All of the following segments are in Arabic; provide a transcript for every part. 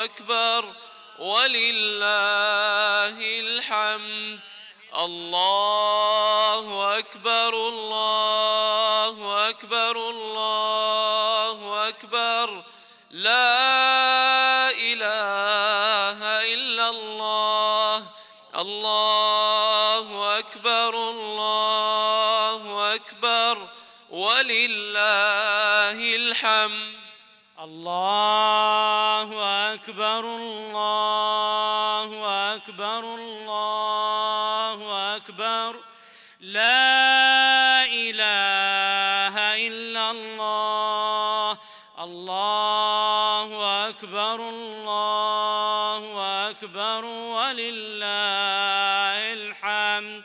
أكبر ولله الحمد. الله أكبر الله أكبر الله أكبر لا إله إلا الله. الله أكبر الله أكبر ولله الحمد. الله أكبر الله أكبر الله أكبر لا إله إلا الله. الله أكبر الله أكبر ولله الحمد.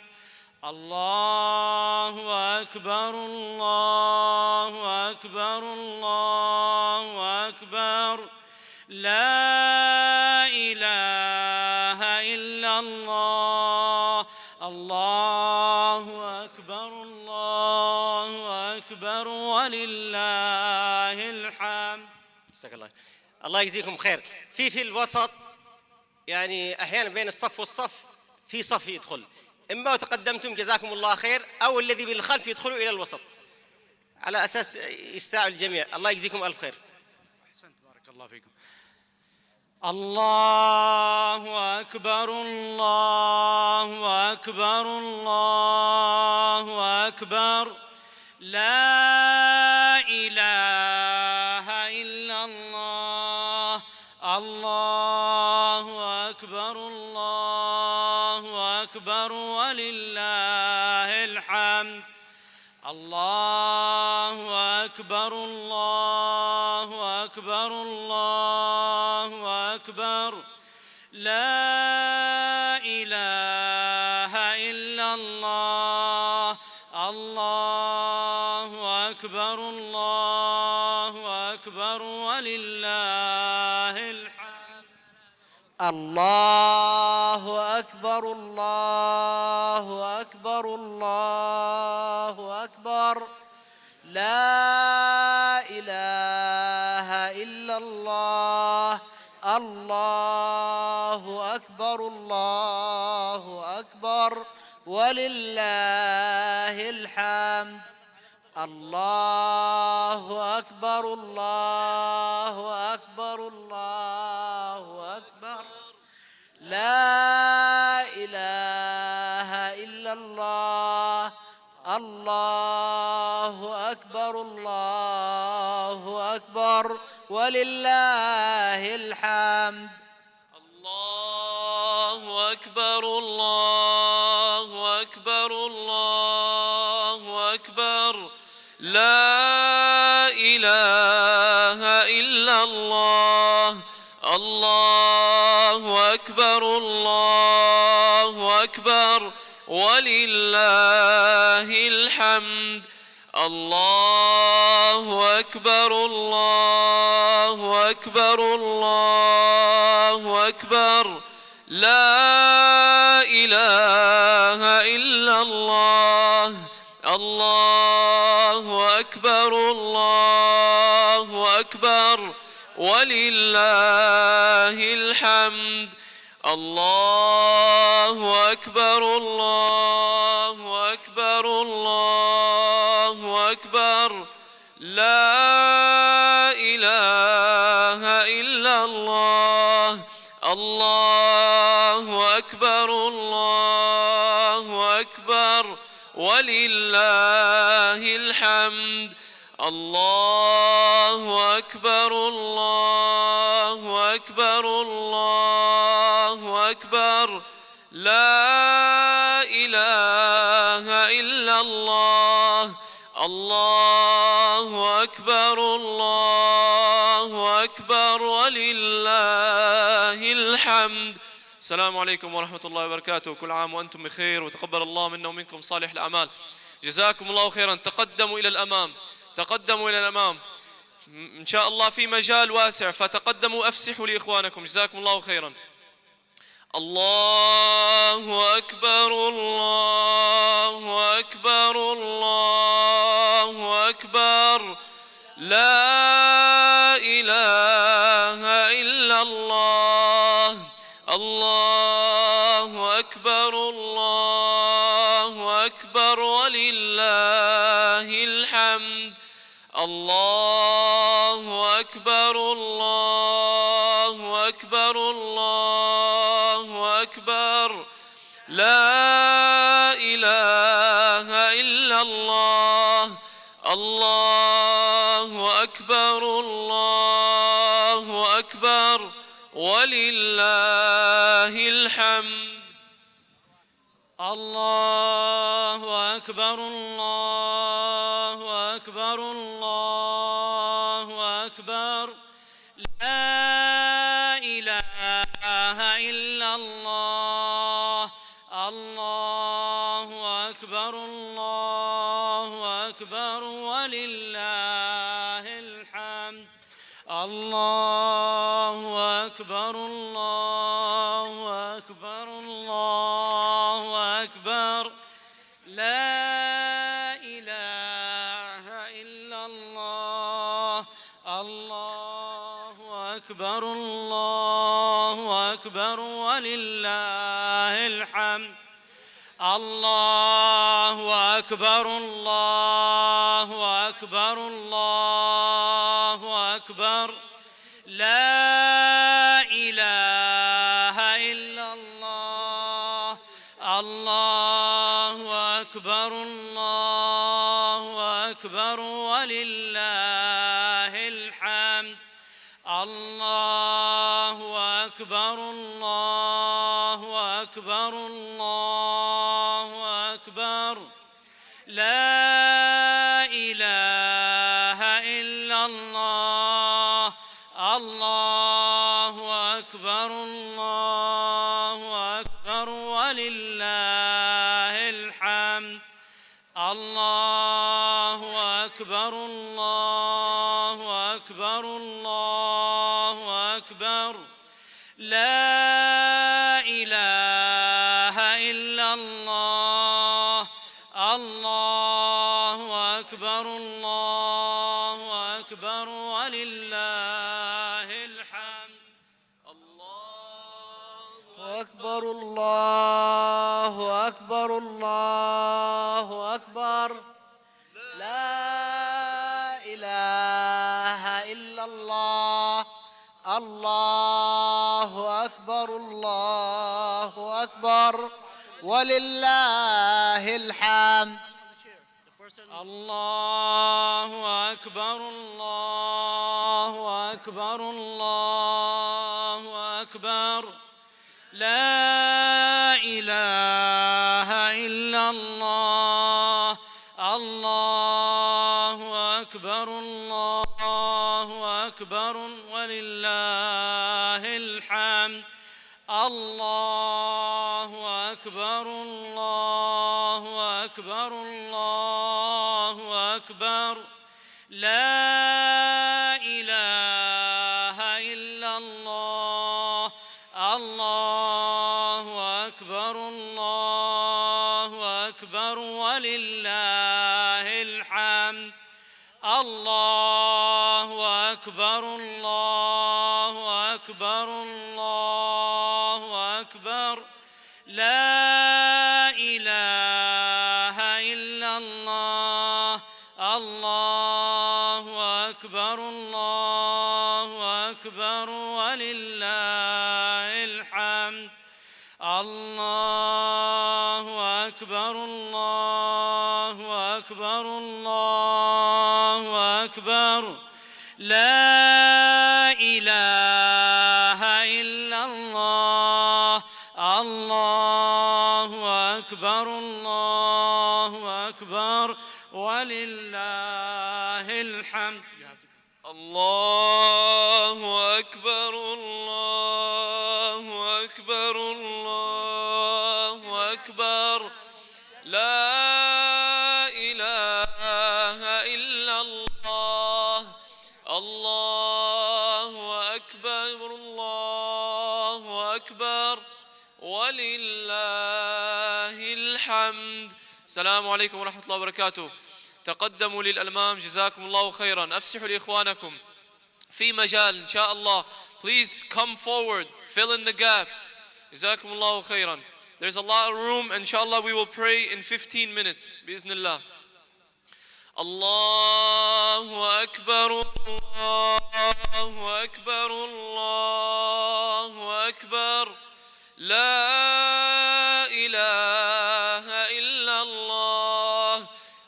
الله أكبر الله أكبر الله أكبر لا إله إلا الله. الله أكبر الله أكبر ولله الحمد. جزاك الله. الله يجزيكم خير. في الوسط يعني أحيانا بين الصف والصف في صف يدخل، إما تقدمتم جزاكم الله خير، أو الذي بالخلف يدخلوا إلى الوسط على أساس يستاعد الجميع. الله يجزيكم ألف خير. أحسنت بارك الله فيكم. الله أكبر الله أكبر الله أكبر لا إله إلا الله. الله أكبر الله أكبر ولله الحمد. الله أكبر الله أكبر الله أكبر لا إله إلا الله. الله أكبر الله أكبر ولله الحمد. الله أكبر الله أكبر الله أكبر لا إله إلا الله. الله أكبر الله أكبر ولله الحمد. الله أكبر الله أكبر الله أكبر لا إله إلا الله. الله أكبر الله أكبر ولله الحمد. الله أكبر الله أكبر الله أكبر لا إله إلا الله. الله أكبر الله أكبر ولله الحمد. الله أكبر الله أكبر الله أكبر لا إله إلا الله. الله أكبر الله أكبر ولله الحمد. الله أكبر الله أكبر الله أكبر لا إله إلا الله. الله أكبر الله أكبر ولله الحمد. الله أكبر الله أكبر الله أكبر لا إله إلا الله. الله أكبر الله أكبر ولله الحمد. السلام عليكم ورحمة الله وبركاته. كل عام وأنتم بخير، وتقبل الله منا ومنكم صالح الأعمال. جزاكم الله خيرا. تقدموا إلى الأمام، تقدموا إلى الأمام، إن شاء الله في مجال واسع، فتقدموا أفسحوا لإخوانكم. جزاكم الله خيرا. الله أكبر الله أكبر الله أكبر لا إله إلا الله. الله أكبر الله أكبر ولله الحمد. الله أكبر الله أكبر الله أكبر. لا إله إلا الله. الله أكبر الله أكبر ولله الحمد. الله أكبر الله أكبر الله أكبر. لا إله إلا الله. الله أكبر الله أكبر ولله الحمد. الله أكبر الله أكبر الله أكبر. لا إله إلا الله. الله أكبر الله أكبر ولله الحمد. الله أكبر الله أكبر الله أكبر. لا إله إلا الله. الله أكبر الله أكبر ولله الحمد. الله أكبر الله أكبر الله أكبر. لا إله إلا الله. الله أكبر الله أكبر ولله الحمد. الله أكبر الله أكبر الله أكبر. لا إله إلا الله. الله أكبر الله أكبر ولله الحمد. الله أكبر الله أكبر الله أكبر. لا إله إلا الله. الله أكبر الله أكبر ولله الحمد. الله أكبر الله أكبر الله أكبر. لا إله إلا الله. الله أكبر الله أكبر ولله الحمد. الله أكبر الله أكبر الله أكبر. لا إله إلا الله. الله أكبر الله أكبر ولله الحمد. الله أكبر الله أكبر الله أكبر. لا إله إلا الله. الله أكبر الله أكبر ولله الحمد. الله أكبر الله أكبر الله أكبر. لا إله إلا الله. الله أكبر الله أكبر ولله الحمد. الله أكبر الله أكبر الله أكبر. لا إله إلا الله. الله أكبر الله أكبر ولله الحمد. السلام عليكم ورحمة الله وبركاته. تقدموا للأمام جزاكم الله خيرا. أفسحوا لإخوانكم في مجال إن شاء الله. Please come forward, fill in the gaps. جزاكم الله خيرا. There's a lot of room. Inshallah, we will pray in 15 minutes. بإذن الله. الله أكبر الله أكبر الله أكبر لا إله إلا الله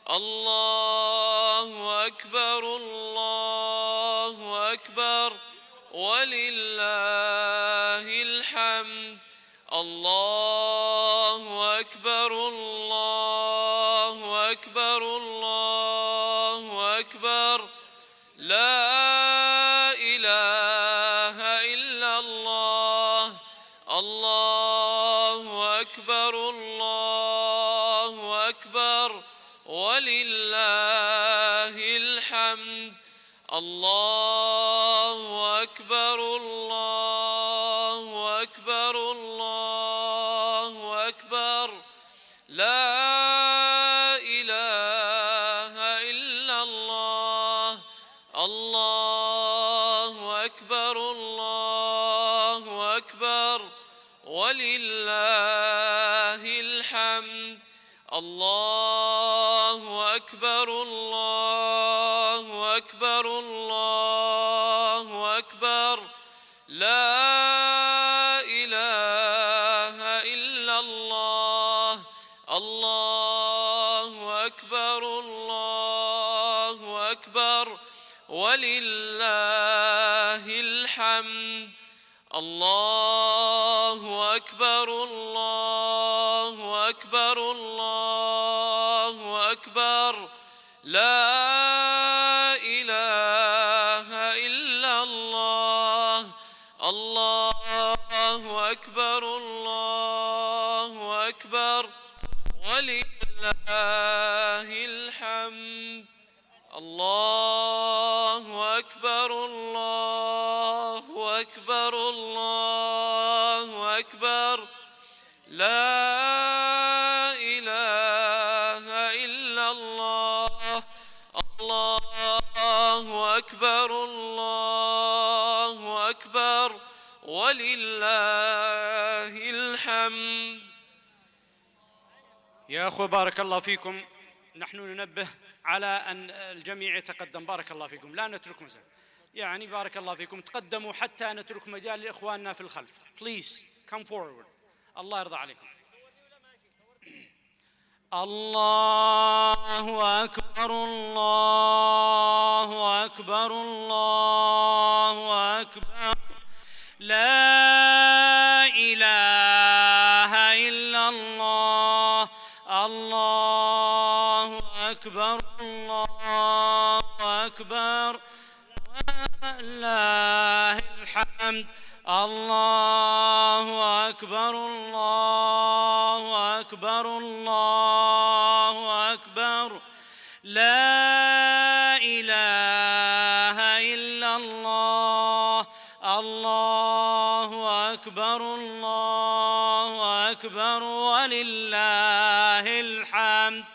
الله أكبر الله أكبر ولله الحمد الله أكبر الله أكبر الله أكبر لا إله إلا الله الله أكبر الله أكبر ولله الحمد الله أكبر الله أكبر الله أكبر لا إله إلا الله الله أكبر الله أكبر ولله الحمد الله أكبر الله أكبر الله أكبر لا إله إلا الله الله أكبر الله أكبر ولله الحمد الله أكبر الله أكبر الله أكبر لا إله إلا الله الله أكبر الله أكبر ولله الحمد الله أكبر الله أكبر الله أكبر لا إله إلا الله الله أكبر الله أكبر ولله الحمد. يا أخوة بارك الله فيكم، نحن ننبه على أن الجميع يتقدم. بارك الله فيكم، لا نترك مجال، يعني بارك الله فيكم تقدموا حتى نترك مجال لإخواننا في الخلف. Please come forward. الله يرضى عليكم. الله أكبر الله أكبر الله أكبر لا إله إلا الله الله أكبر الله أكبر ولله الحمد الله أكبر الله أكبر الله أكبر لا إله إلا الله الله أكبر الله أكبر ولله الحمد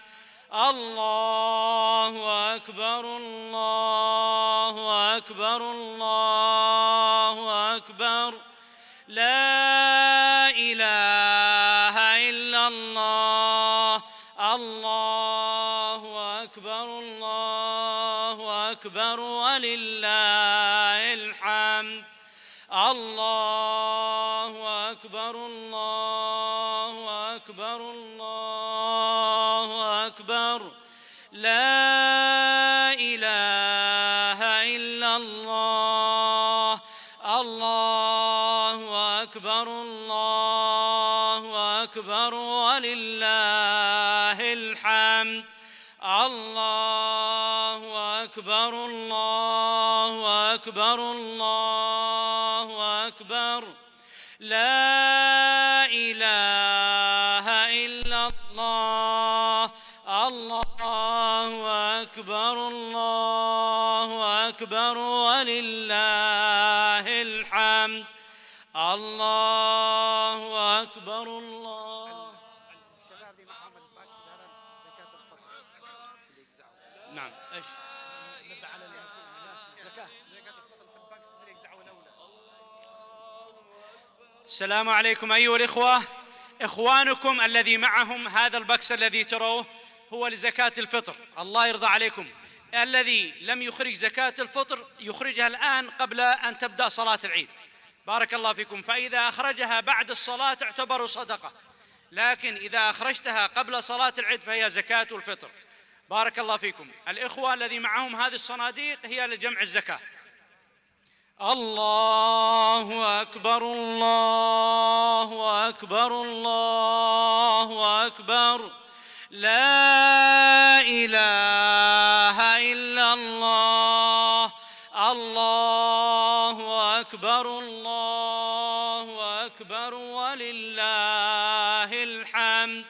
الله أكبر الله أكبر الله أكبر لا إله إلا الله الله أكبر الله أكبر ولله الحمد الله أكبر الله أكبر الله أكبر لا إله إلا الله الله أكبر الله أكبر ولله الحمد الله أكبر الله أكبر الله أكبر لا إله إلا الله الله أكبر الله أكبر ولله الحمد الله أكبر الله. نعم ايش؟ نبه على الناس زكاة السلام عليكم أيها الإخوة. إخوانكم الذي معهم هذا البكس الذي تروه هو لزكاة الفطر، الله يرضى عليكم. الذي لم يخرج زكاة الفطر يخرجها الآن قبل أن تبدأ صلاة العيد، بارك الله فيكم. فإذا أخرجها بعد الصلاة تعتبر صدقة، لكن إذا أخرجتها قبل صلاة العيد فهي زكاة الفطر. بارك الله فيكم. الإخوة الذي معهم هذه الصناديق هي لجمع الزكاة. الله أكبر الله أكبر الله أكبر، لا إله إلا الله. الله أكبر الله أكبر ولله الحمد.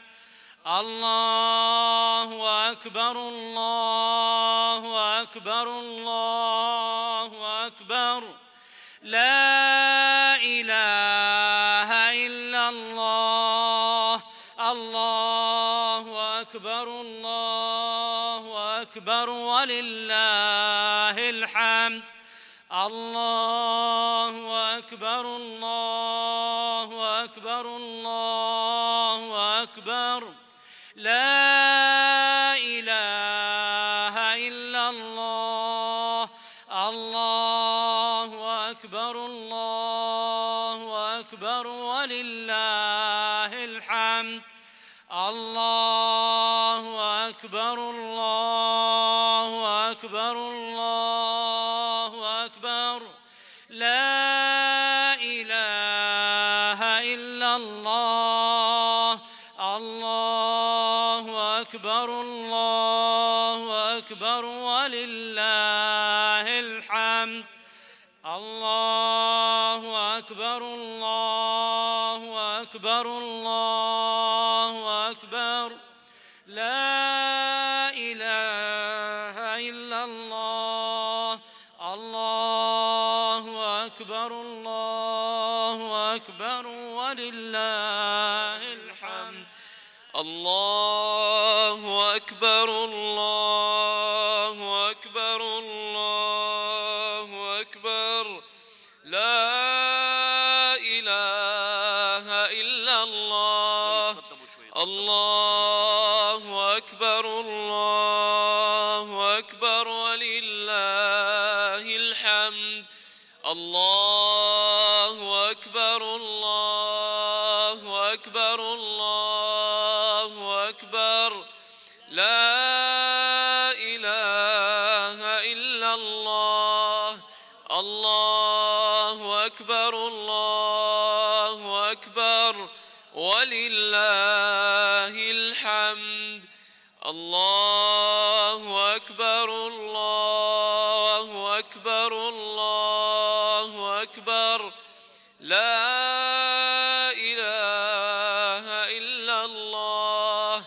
الله أكبر الله أكبر الله أكبر، لا إله إلا الله. الله أكبر الله أكبر ولله الحمد. الله أكبر الله أكبر الله أكبر، لا إله إلا الله. الله أكبر الله أكبر ولله الحمد. الله أكبر الله أكبر الله أكبر، لا إله إلا الله. الله أكبر الله أكبر ولله الحمد. الله أكبر الله أكبر الله أكبر، لا إله إلا الله. الله أكبر الله أكبر ولله الحمد. الله أكبر الله أكبر الله أكبر، لا إله إلا الله. الله أكبر الله أكبر ولله الحمد. الله أكبر الله أكبر الله أكبر، لا إله إلا الله. الله أكبر الله أكبر ولله الحمد. الله أكبر الله أكبر الله أكبر، لا إله إلا الله.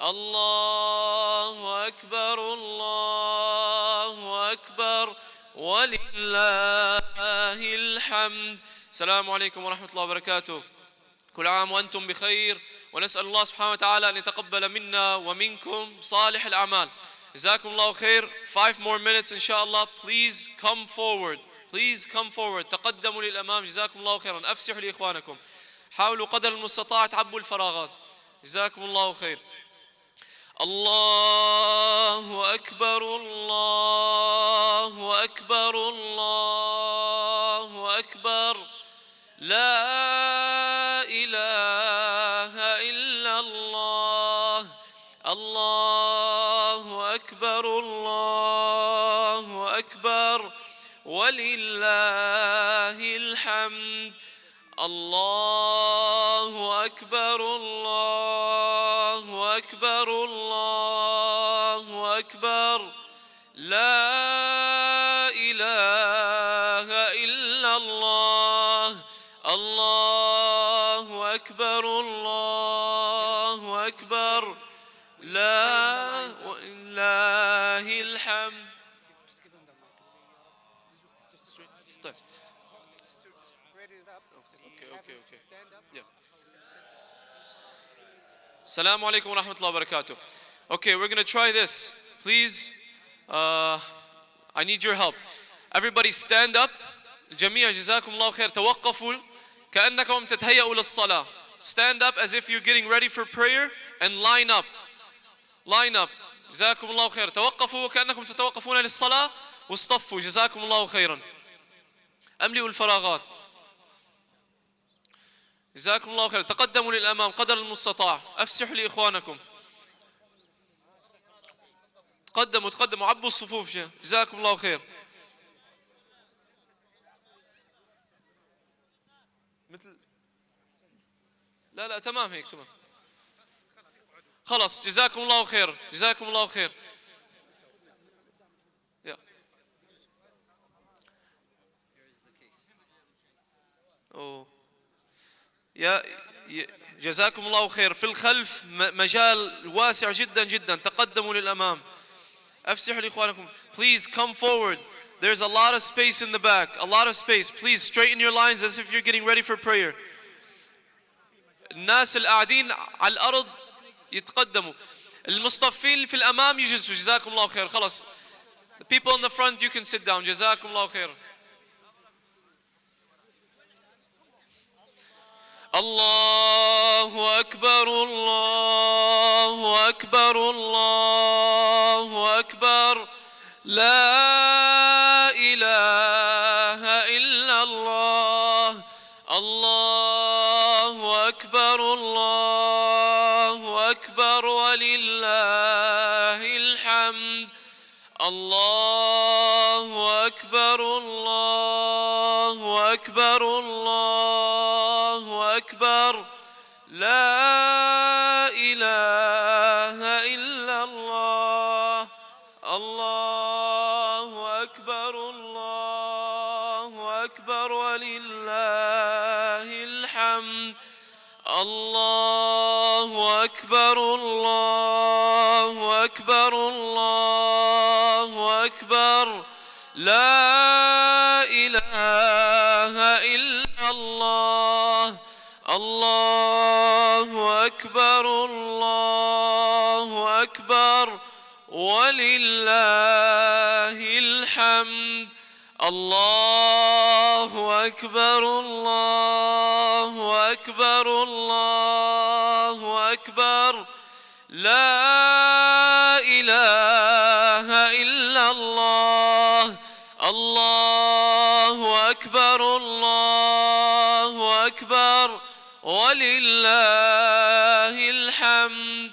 الله أكبر الله أكبر ولله الحمد. السلام عليكم ورحمة الله وبركاته. كل عام وأنتم بخير، ونسأل الله سبحانه وتعالى أن يتقبل منا ومنكم صالح الأعمال. جزاكم الله خير. 5 more minutes إن شاء الله. Please come forward. Please come forward. تقدموا للأمام. جزاكم الله خيرا. أفسحوا لإخوانكم. حاولوا قدر المستطاع تعبوا الفراغات. جزاكم الله خير. الله أكبر الله أكبر الله أكبر، لا إله إلا الله. الله أكبر الله أكبر ولله الحمد. الله أكبر الله أكبر الله أكبر، لا إله إلا الله. الله أكبر الله أكبر، لا ولله الحمد. طيب. Okay. Yeah. Assalamu alaikum wa rahmatullahi wa barakatuh. Okay, we're going to try this. Please, I need your help. Everybody stand up. الجميع جزاكم الله خير توقفوا كأنكم تتهيأوا للصلاة. Stand up as if you're getting ready for prayer and line up. Line up. جزاكم الله خير. توقفوا كأنكم تتوقفون للصلاة واصطفوا. جزاكم الله خيرا. أملئوا الفراغات. جزاكم الله خير. تقدموا للأمام قدر المستطاع. أفسحوا لإخوانكم. تقدموا عبوا الصفوف. جزاكم الله خير. مثل لا تمام هيك تمام. خلاص جزاكم الله خير. جزاكم الله خير. جزاكم الله خير. في الخلف مجال واسع جدا جدا. تقدموا للأمام. أفسحوا لإخوانكم. Please come forward. There's a lot of space in the back. A lot of space. Please straighten your lines as if you're getting ready for prayer. الناس القاعدين على الأرض يتقدموا. المصطفين في الأمام يجلسوا. جزاكم الله خير. خلاص. The people in the front you can sit down. جزاكم الله خير. الله أكبر الله أكبر الله أكبر لا إله إلا الله. الله أكبر الله أكبر ولله الحمد. الله أكبر الله أكبر الله أكبر لا إله إلا الله. الله أكبر الله أكبر ولله الحمد. الله أكبر الله أكبر الله أكبر لا إله إلا الله. الله أكبر الله أكبر ولله الحمد. الله أكبر الله أكبر الله أكبر لا إله إلا الله. الله أكبر الله أكبر ولله الحمد.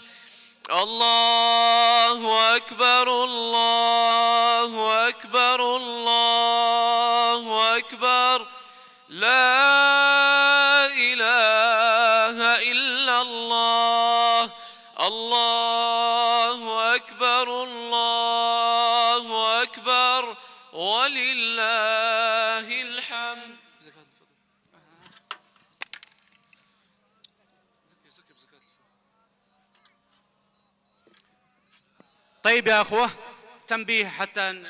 الله أكبر الله أكبر الله أكبر لا إله إلا الله. الله أكبر الله أكبر ولله الحمد. طيب يا أخوة، تنبيه حتى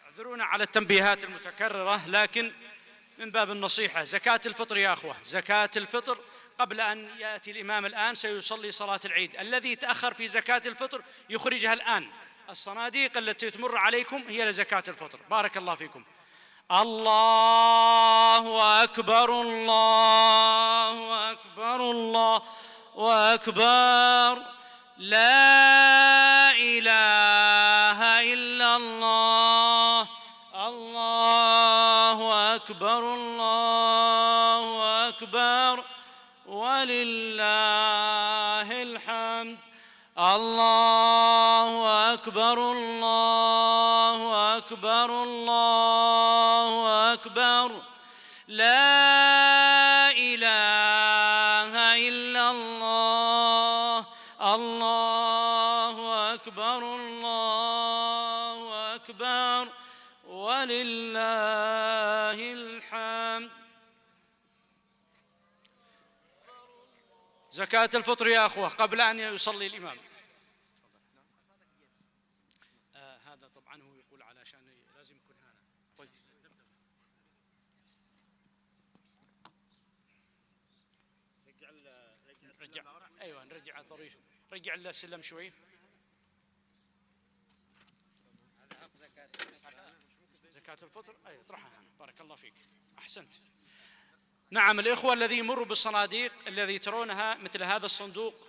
اعذرونا على التنبيهات المتكررة، لكن من باب النصيحة. زكاة الفطر يا أخوة، زكاة الفطر قبل أن يأتي الإمام الآن سيصلي صلاة العيد. الذي تأخر في زكاة الفطر يخرجها الآن. الصناديق التي تمر عليكم هي لزكاة الفطر. بارك الله فيكم. الله أكبر الله أكبر الله أكبر لا إله إلا الله. الله أكبر الله أكبر ولله الحمد. الله أكبر الله أكبر الله أكبر لا إله إلا الله. الله أكبر الله أكبر ولله الحمد. زكاة الفطر يا أخوة قبل أن يصلي الإمام. هذا طبعا هو يقول علشان لازم يكون هنا. طيب رجع. أيوة نرجع الطريق. رجع السلم شوي. زكاة الفطر أي اطرحها هنا. بارك الله فيك. أحسنت. نعم، الإخوة الذي يمروا بالصناديق الذي ترونها مثل هذا الصندوق،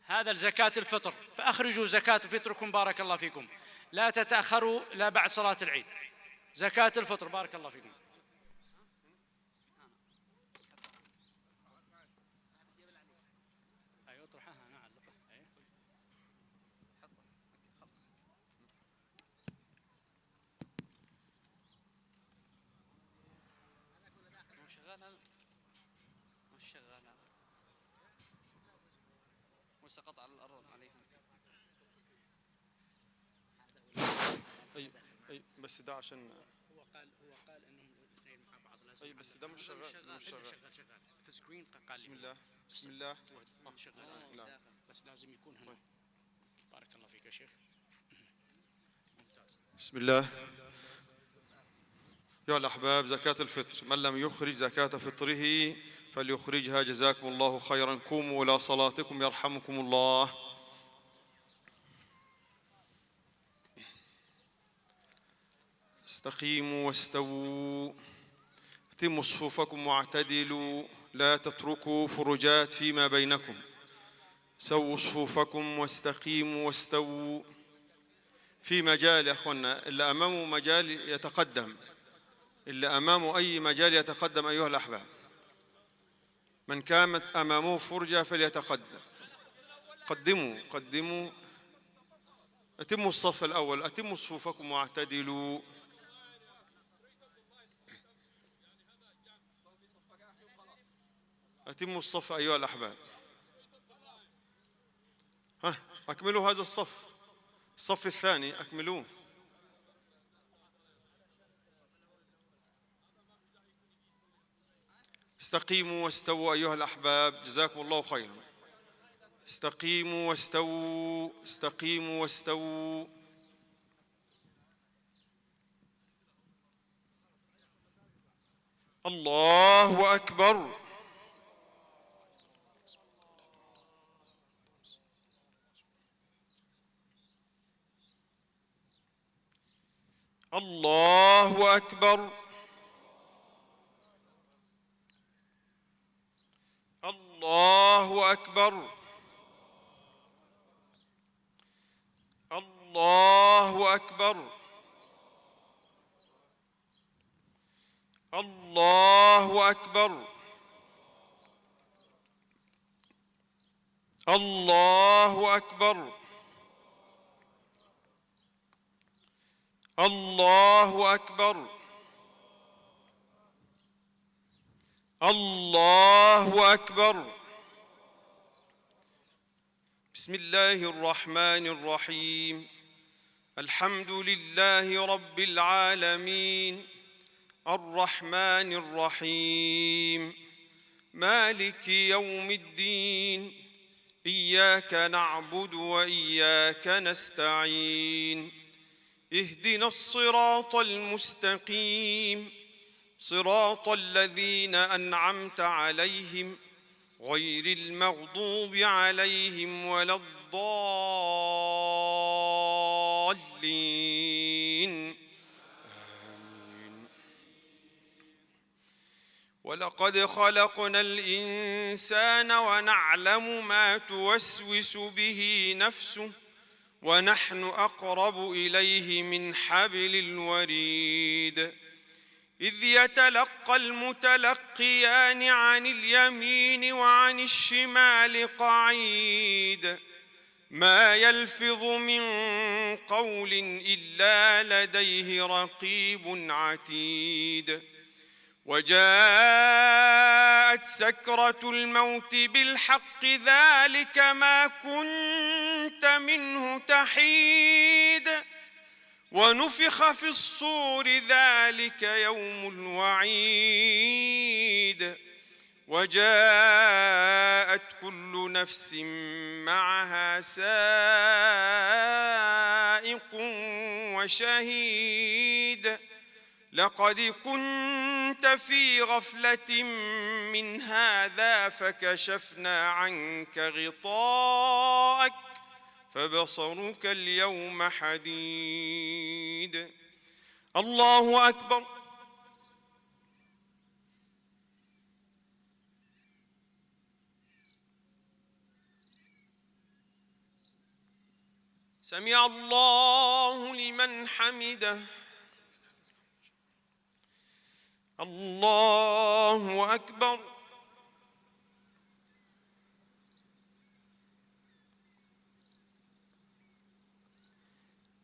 هذا زكاة الفطر، فأخرجوا زكاة فطركم بارك الله فيكم، لا تتأخروا لا بعد صلاة العيد. زكاة الفطر بارك الله فيكم. سقط على الأرض عليهم. أي بس ده عشان هو قال انهم الاثنين مع بعض لازم. أي بس ده مش شغال. شغال في سكرين قال. بسم الله شغال. لا. بس لازم يكون هنا. بارك الله فيك يا شيخ. ممتاز. بسم الله. يا الأحباب، زكاة الفطر، من لم يخرج زكاة فطره فليخرجها. جزاكم الله خيرا. قوموا إلى صلاتكم يرحمكم الله. استقيموا واستووا، أتموا صفوفكم واعتدلوا، لا تتركوا فرجات فيما بينكم. سووا صفوفكم واستقيموا واستووا. في مجال يا أخوانا، اللي أمامه مجال يتقدم، اللي أمامه أي مجال يتقدم أيها الأحباب. من كانت أمامه فرجة فليتقدم. قدموا. أتموا الصف الأول، أتموا صفوفكم واعتدلوا. أتموا الصف أيها الأحباب. أكملوا هذا الصف. الصف الثاني أكملوه. استقيموا واستووا أيها الأحباب، جزاكم الله خيرا. استقيموا واستووا، استقيموا واستووا. الله أكبر. الله أكبر. الله أكبر. الله أكبر. الله أكبر. الله أكبر. الله أكبر. الله أكبر. بسم الله الرحمن الرحيم. الحمد لله رب العالمين، الرحمن الرحيم، مالك يوم الدين، إياك نعبد وإياك نستعين، اهدنا الصراط المستقيم، صراط الذين أنعمت عليهم غير المغضوب عليهم ولا الضالين. آمين. ولقد خلقنا الإنسان ونعلم ما توسوس به نفسه ونحن أقرب إليه من حبل الوريد. إذ يتلقى المتلقيان عن اليمين وعن الشمال قعيد، ما يلفظ من قول إلا لديه رقيب عتيد. وجاءت سكرة الموت بالحق، ذلك ما كنت منه تحيد. ونفخ في الصور، ذلك يوم الوعيد. وجاءت كل نفس معها سائق وشهيد. لقد كنت في غفلة من هذا فكشفنا عنك غطاءك فبصرك اليوم حديد. الله أكبر. سمع الله لمن حمده. الله أكبر.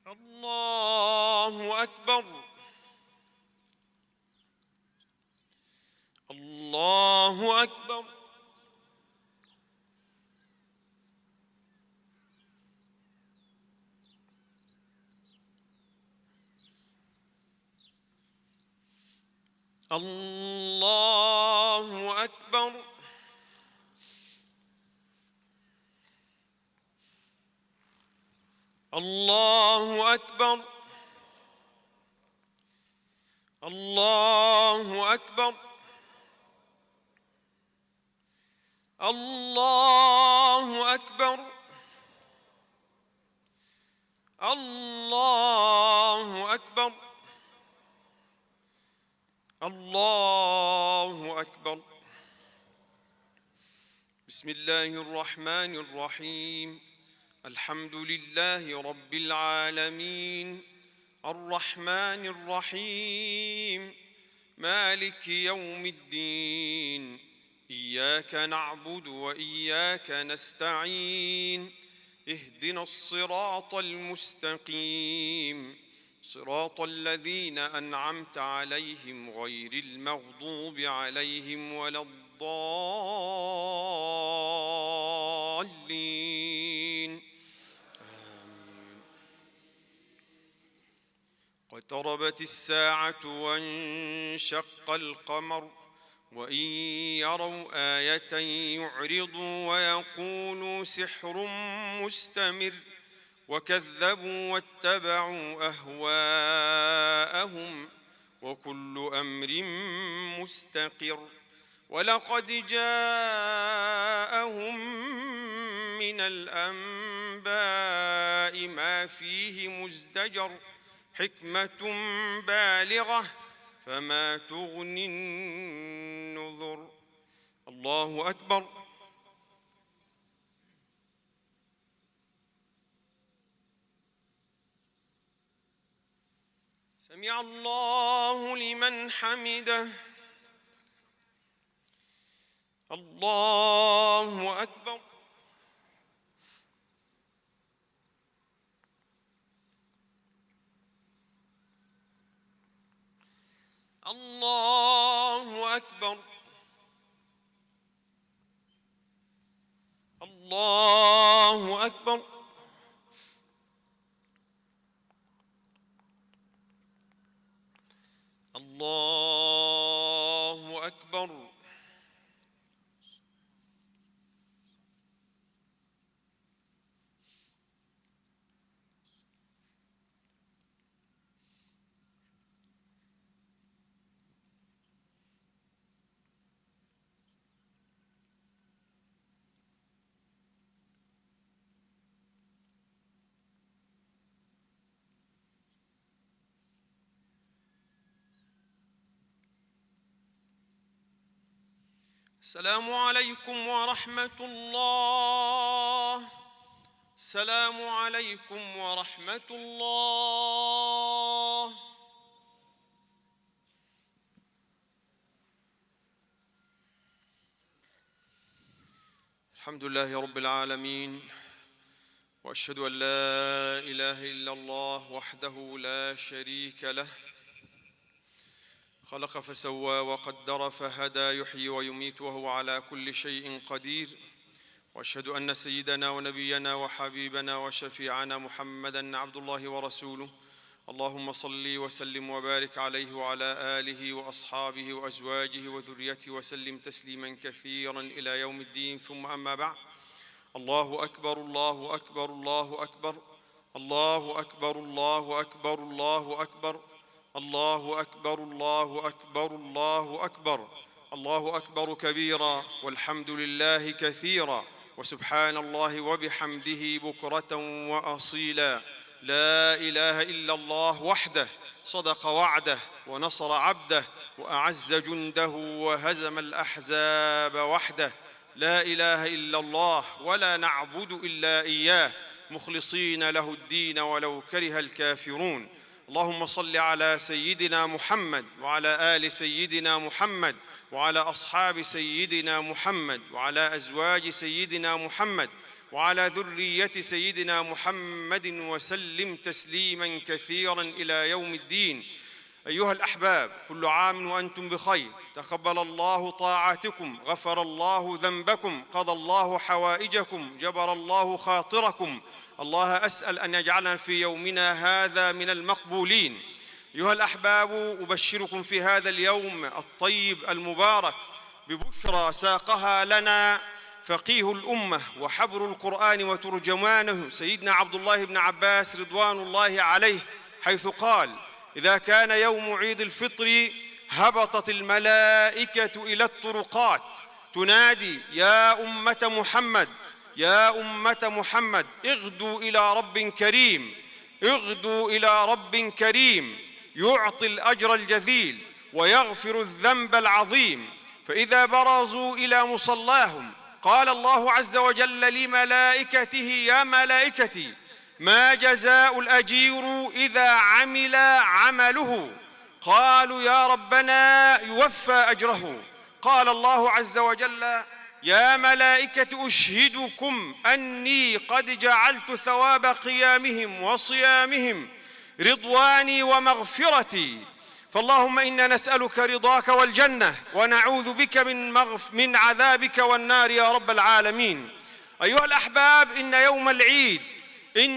الله أكبر. الله أكبر. الله أكبر. الله أكبر. الله أكبر. الله أكبر. الله أكبر. الله أكبر. بسم الله الرحمن الرحيم. الحمد لله رب العالمين، الرحمن الرحيم، مالك يوم الدين، إياك نعبد وإياك نستعين، اهدنا الصراط المستقيم، صراط الذين أنعمت عليهم غير المغضوب عليهم ولا الضالين. آمين. اقتربت الساعة وانشق القمر، وإن يروا آية يعرضوا ويقولوا سحر مستمر، وكذبوا واتبعوا أهواءهم، وكل أمر مستقر. ولقد جاءهم من الأنباء ما فيه مزدجر، حكمة بالغة فما تغني النذر. الله أكبر. سمع الله لمن حمده. الله أكبر. الله أكبر. الله أكبر. الله أكبر. السلام عليكم ورحمة الله. السلام عليكم ورحمة الله. الحمد لله رب العالمين، وأشهد أن لا إله إلا الله وحده لا شريك له، خلق فسوى وقدر فهدى، يحيي ويميت وهو على كل شيء قدير. وأشهد أن سيدنا ونبينا وحبيبنا وشفيعنا محمدًا عبد الله ورسوله، اللهم صل وسلم وبارك عليه وعلى آله وأصحابه وأزواجه وذريته وسلم تسليماً كثيراً إلى يوم الدين. ثم أما بعد، الله أكبر. الله أكبر. الله أكبر. الله أكبر. الله أكبر. الله أكبر. الله أكبر. الله أكبر. الله أكبر. الله أكبر كبيرا، والحمد لله كثيرا، وسبحان الله وبحمده بكرة وأصيلا. لا إله إلا الله وحده، صدق وعده ونصر عبده وأعز جنده وهزم الأحزاب وحده. لا إله إلا الله، ولا نعبد إلا إياه، مخلصين له الدين ولو كره الكافرون. اللهم صل على سيدنا محمد وعلى آل سيدنا محمد وعلى أصحاب سيدنا محمد وعلى أزواج سيدنا محمد وعلى ذرية سيدنا محمد وسلم تسليما كثيرا إلى يوم الدين. أيها الأحباب، كل عام وأنتم بخير، تقبل الله طاعاتكم، غفر الله ذنبكم، قضى الله حوائجكم، جبر الله خاطركم. الله أسأل أن يجعلنا في يومنا هذا من المقبولين. أيها الأحباب، أبشركم في هذا اليوم الطيب المبارك ببشرى ساقها لنا فقيه الأمة وحبر القرآن وترجمانه سيدنا عبد الله بن عباس رضوان الله عليه، حيث قال: إذا كان يوم عيد الفطر هبطت الملائكة إلى الطرقات تنادي: يا أمة محمد، يا أمة محمد، اغدوا إلى رب كريم، اغدوا إلى رب كريم يعطي الأجر الجزيل ويغفر الذنب العظيم. فإذا برزوا إلى مصلاهم قال الله عز وجل لملائكته: يا ملائكتي، ما جزاء الأجير إذا عمل عمله؟ قالوا: يا ربنا يوفى أجره. قال الله عز وجل: يا ملائكة، أشهدكم أني قد جعلت ثواب قيامهم وصيامهم رضواني ومغفرتي. فاللهم إنا نسألك رضاك والجنة ونعوذ بك من عذابك والنار يا رب العالمين. أيها الأحباب، إن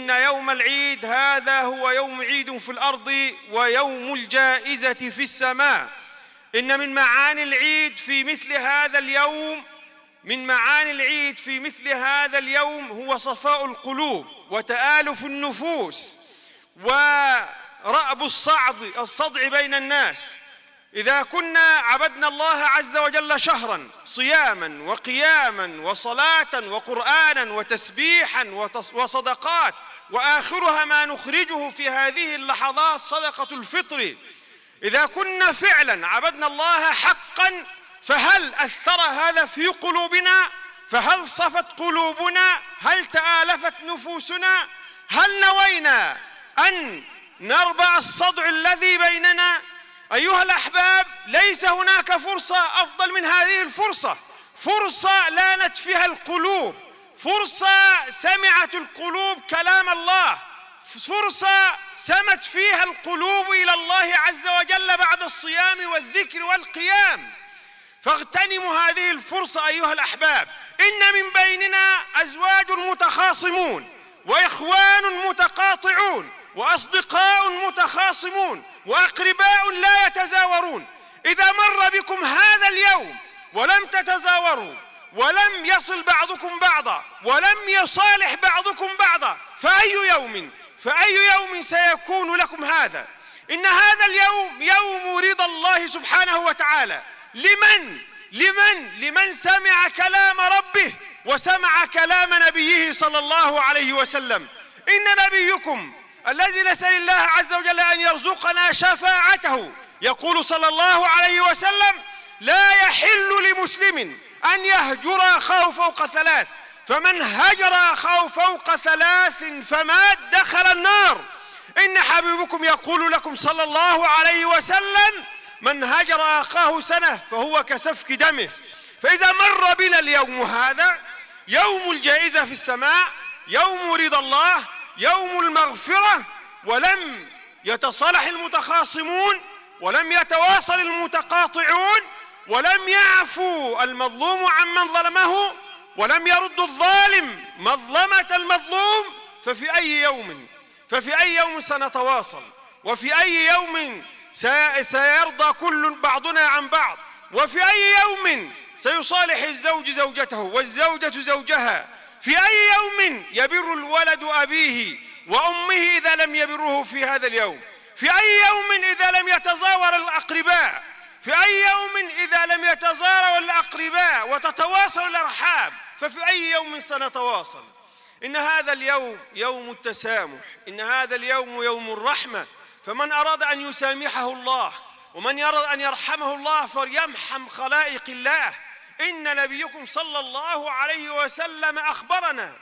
يوم العيد هذا هو يوم عيد في الأرض ويوم الجائزة في السماء. إن من معاني العيد في مثل هذا اليوم هو صفاء القلوب وتآلف النفوس ورأب الصدع بين الناس. إذا كنا عبدنا الله عز وجل شهرا صياما وقياما وصلاة وقرآنا وتسبيحا وصدقات، وآخرها ما نخرجه في هذه اللحظات صدقة الفطر، إذا كنا فعلا عبدنا الله حقا، فهل أثر هذا في قلوبنا؟ فهل صفت قلوبنا؟ هل تآلفت نفوسنا؟ هل نوينا أن نربع الصدع الذي بيننا؟ أيها الأحباب، ليس هناك فرصة أفضل من هذه الفرصة، فرصة لانت فيها القلوب، فرصة سمعت القلوب كلام الله، فرصة سمت فيها القلوب إلى الله عز وجل بعد الصيام والذكر والقيام. فاغتنموا هذه الفرصة أيها الأحباب. إن من بيننا أزواج متخاصمون، وإخوان متقاطعون، وأصدقاء متخاصمون، وأقرباء لا يتزاورون. إذا مر بكم هذا اليوم ولم تتزاوروا، ولم يصل بعضكم بعضا، ولم يصالح بعضكم بعضا، فأي يوم سيكون لكم هذا؟ إن هذا اليوم يوم رضا الله سبحانه وتعالى. لمن سمع كلام ربه وسمع كلام نبيه صلى الله عليه وسلم. إن نبيكم الذي نسأل الله عز وجل أن يرزقنا شفاعته يقول صلى الله عليه وسلم: لا يحل لمسلم أن يهجر أخاه فوق ثلاث، فمن هجر أخاه فوق ثلاث فمات دخل النار. إن حبيبكم يقول لكم صلى الله عليه وسلم: من هجر أخاه سنة فهو كسفك دمه. فإذا مر بنا اليوم هذا، يوم الجائزة في السماء، يوم رضا الله، يوم المغفرة، ولم يتصالح المتخاصمون، ولم يتواصل المتقاطعون، ولم يعفو المظلوم عمن ظلمه، ولم يرد الظالم مظلمة المظلوم، ففي أي يوم سنتواصل؟ وفي أي يوم سيرضى كل بعضنا عن بعض؟ وفي أي يوم سيصالح الزوج زوجته والزوجة زوجها؟ في أي يوم يبر الولد أبيه وأمه إذا لم يبره في هذا اليوم؟ في أي يوم إذا لم يتزاور الأقرباء؟ في أي يوم إذا لم يتزاور الأقرباء وتتواصل الأرحام؟ ففي أي يوم سنتواصل؟ إن هذا اليوم يوم التسامح، إن هذا اليوم يوم الرحمة. فمن أراد أن يسامحه الله ومن يرى أن يرحمه الله فليرحم خلائق الله. إن نبيكم صلى الله عليه وسلم أخبرنا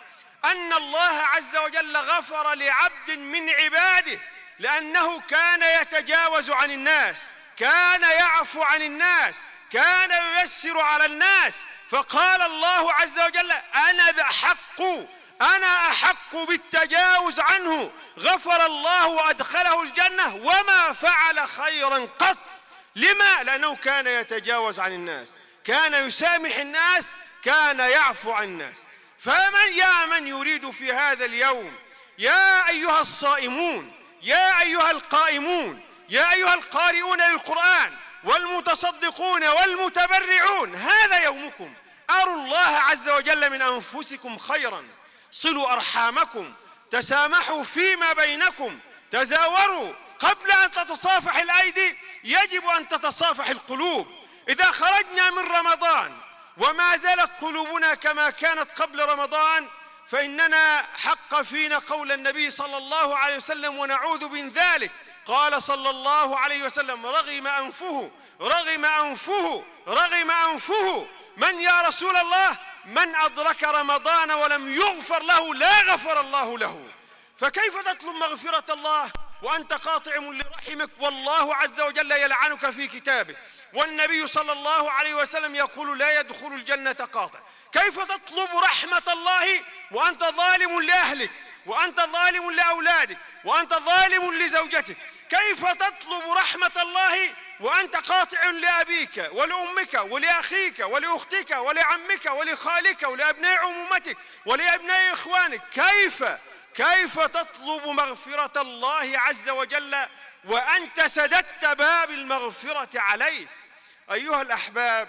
أن الله عز وجل غفر لعبد من عباده لأنه كان يتجاوز عن الناس، كان يعفو عن الناس، كان ييسر على الناس، فقال الله عز وجل أنا أحق بالتجاوز عنه، غفر الله وأدخله الجنة وما فعل خيرا قط. لما؟ لأنه كان يتجاوز عن الناس، كان يسامح الناس، كان يعفو عن الناس. من يريد في هذا اليوم، يا أيها الصائمون، يا أيها القائمون، يا أيها القارئون للقرآن والمتصدقون والمتبرعون، هذا يومكم. أروا الله عز وجل من أنفسكم خيرا، صلوا أرحامكم، تسامحوا فيما بينكم، تزاوروا. قبل أن تتصافح الأيدي يجب أن تتصافح القلوب. إذا خرجنا من رمضان وما زالت قلوبنا كما كانت قبل رمضان فإننا حق فينا قول النبي صلى الله عليه وسلم ونعوذ من ذلك. قال صلى الله عليه وسلم: رغم أنفه رغم أنفه رغم أنفه. من يا رسول الله؟ من أدرك رمضان ولم يغفر له لا غفر الله له. فكيف تطلب مغفرة الله وأنت قاطع لرحمك والله عز وجل يلعنك في كتابه، والنبي صلى الله عليه وسلم يقول: لا يدخل الجنة قاطع. كيف تطلب رحمة الله وأنت ظالم لأهلك، وأنت ظالم لأولادك، وأنت ظالم لزوجتك؟ كيف تطلب رحمة الله وأنت قاطع لأبيك ولأمك ولأخيك ولأختك ولعمك ولخالك ولأبناء عمومتك ولأبناء إخوانك؟ كيف تطلب مغفرة الله عز وجل وأنت سددت باب المغفرة عليه؟ أيها الأحباب،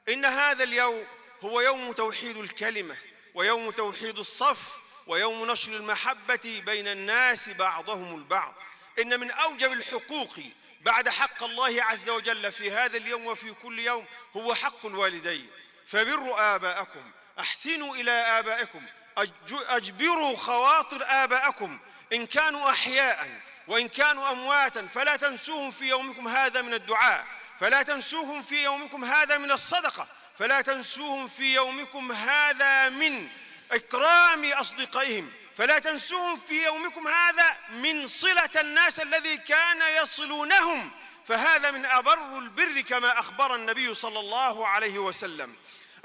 إن هذا اليوم هو يوم توحيد الكلمة، ويوم توحيد الصف، ويوم نشر المحبة بين الناس بعضهم البعض. إن من أوجب الحقوق بعد حق الله عز وجل في هذا اليوم وفي كل يوم هو حق الوالدين. فبروا آباءكم، أحسنوا إلى آبائكم، أجبروا خواطر آباءكم إن كانوا أحياء وإن كانوا أمواتا، فلا تنسوهم في يومكم هذا من الدعاء، فلا تنسوهم في يومكم هذا من الصدقة، فلا تنسوهم في يومكم هذا من إكرام أصدقائهم، فلا تنسوهم في يومكم هذا من صلة الناس الذي كان يصلونهم، فهذا من أبر البر كما أخبر النبي صلى الله عليه وسلم.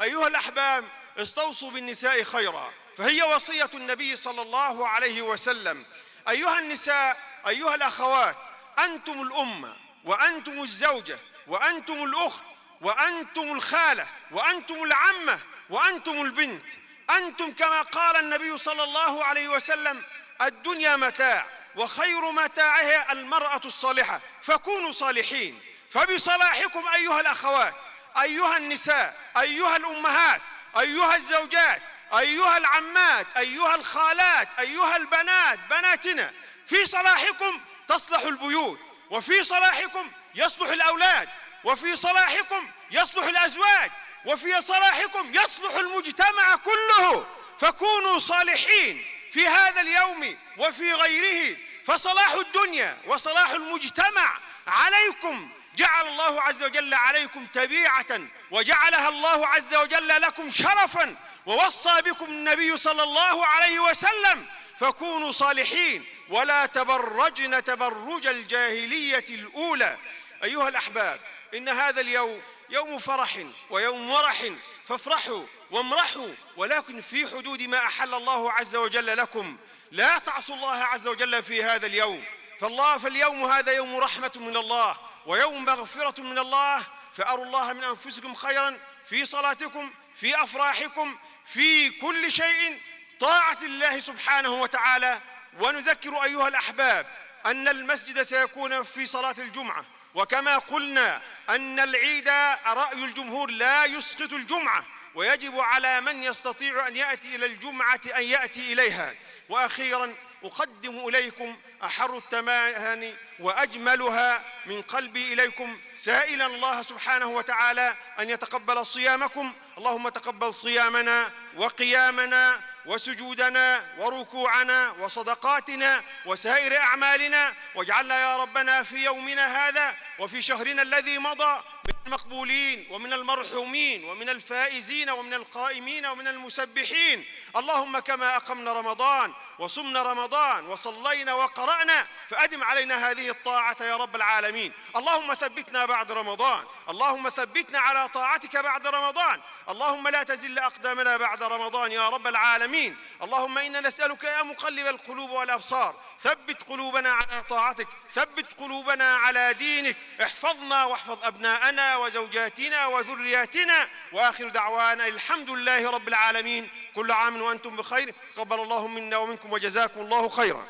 أيها الأحباب، استوصوا بالنساء خيرا، فهي وصية النبي صلى الله عليه وسلم. أيها النساء، أيها الأخوات، أنتم الأمة، وأنتم الزوجة، وأنتم الأخت، وأنتم الخالة، وأنتم العمة، وأنتم البنت. أنتم كما قال النبي صلى الله عليه وسلم: الدنيا متاع وخير متاعها المرأة الصالحة، فكونوا صالحين. فبصلاحكم أيها الأخوات، أيها النساء، أيها الأمهات، أيها الزوجات، أيها العمات، أيها الخالات، أيها البنات، بناتنا، في صلاحكم تصلح البيوت، وفي صلاحكم يصلح الأولاد، وفي صلاحكم يصلح الأزواج، وفي صلاحكم يصلح المجتمع كله. فكونوا صالحين في هذا اليوم وفي غيره، فصلاح الدنيا وصلاح المجتمع عليكم. جعل الله عز وجل عليكم تبيعة، وجعلها الله عز وجل لكم شرفا، ووصى بكم النبي صلى الله عليه وسلم. فكونوا صالحين ولا تبرجن تبرج الجاهلية الأولى. أيها الأحباب، إن هذا اليوم يوم فرح ويوم مرح، فافرحوا وامرحوا، ولكن في حدود ما أحل الله عز وجل لكم. لا تعصوا الله عز وجل في هذا اليوم، فاليوم هذا يوم رحمة من الله ويوم مغفرة من الله. فأروا الله من أنفسكم خيرا في صلاتكم، في أفراحكم، في كل شيء، طاعة الله سبحانه وتعالى. ونذكر أيها الأحباب أن المسجد سيكون في صلاة الجمعة، وكما قلنا أن العيد رأي الجمهور لا يسقط الجمعة، ويجب على من يستطيع أن يأتي إلى الجمعة أن يأتي إليها. وأخيرا أقدم إليكم أحر التماني وأجملها من قلبي إليكم، سائلا الله سبحانه وتعالى أن يتقبل صيامكم. اللهم تقبل صيامنا وقيامنا وسجودنا وركوعنا وصدقاتنا وسائر أعمالنا، واجعلنا يا ربنا في يومنا هذا وفي شهرنا الذي مضى المقبولين ومن المرحومين ومن الفائزين ومن القائمين ومن المسبحين. اللهم كما أقمنا رمضان وصمنا رمضان وصلينا وقرأنا فأدم علينا هذه الطاعة يا رب العالمين. اللهم ثبتنا بعد رمضان، اللهم ثبتنا على طاعتك بعد رمضان، اللهم لا تزل أقدامنا بعد رمضان يا رب العالمين. اللهم إنا نسألك يا مقلب القلوب والأبصار ثبت قلوبنا على طاعتك، ثبت قلوبنا على دينك، احفظنا واحفظ أبناءنا وزوجاتنا وذرياتنا. وآخر دعوانا الحمد لله رب العالمين. كل عام وأنتم بخير، تقبل الله منا ومنكم وجزاكم الله خيرا.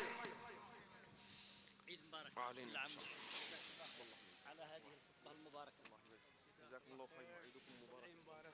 عيد مبارك على هذه الخطبة المباركة. جزاكم الله خيرا. عيدكم مبارك.